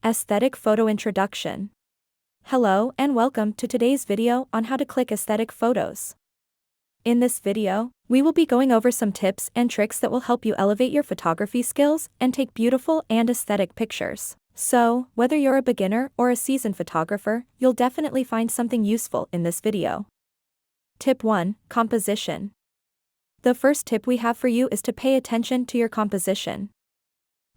Aesthetic Photo Introduction. Hello and welcome to today's video on how to click aesthetic photos. In this video, we will be going over some tips and tricks that will help you elevate your photography skills and take beautiful and aesthetic pictures. So, whether you're a beginner or a seasoned photographer, you'll definitely find something useful in this video. Tip 1. Composition. The first tip we have for you is to pay attention to your composition.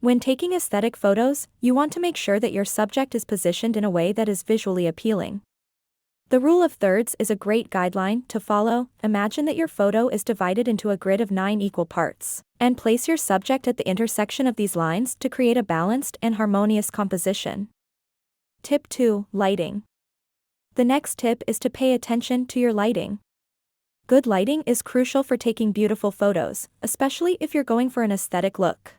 When taking aesthetic photos, you want to make sure that your subject is positioned in a way that is visually appealing. The rule of thirds is a great guideline to follow. Imagine that your photo is divided into a grid of 9 equal parts, and place your subject at the intersection of these lines to create a balanced and harmonious composition. Tip 2. Lighting. The next tip is to pay attention to your lighting. Good lighting is crucial for taking beautiful photos, especially if you're going for an aesthetic look.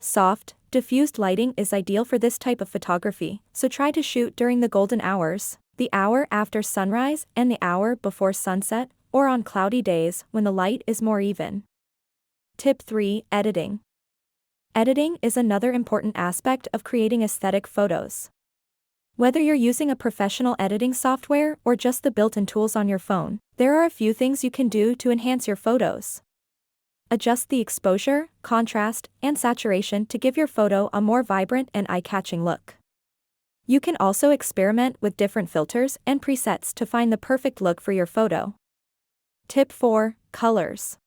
Soft, diffused lighting is ideal for this type of photography, so try to shoot during the golden hours, the hour after sunrise and the hour before sunset, or on cloudy days when the light is more even. Tip 3. Editing. Editing is another important aspect of creating aesthetic photos. Whether you're using a professional editing software or just the built-in tools on your phone, there are a few things you can do to enhance your photos. Adjust the exposure, contrast, and saturation to give your photo a more vibrant and eye-catching look. You can also experiment with different filters and presets to find the perfect look for your photo. Tip 4. Colors.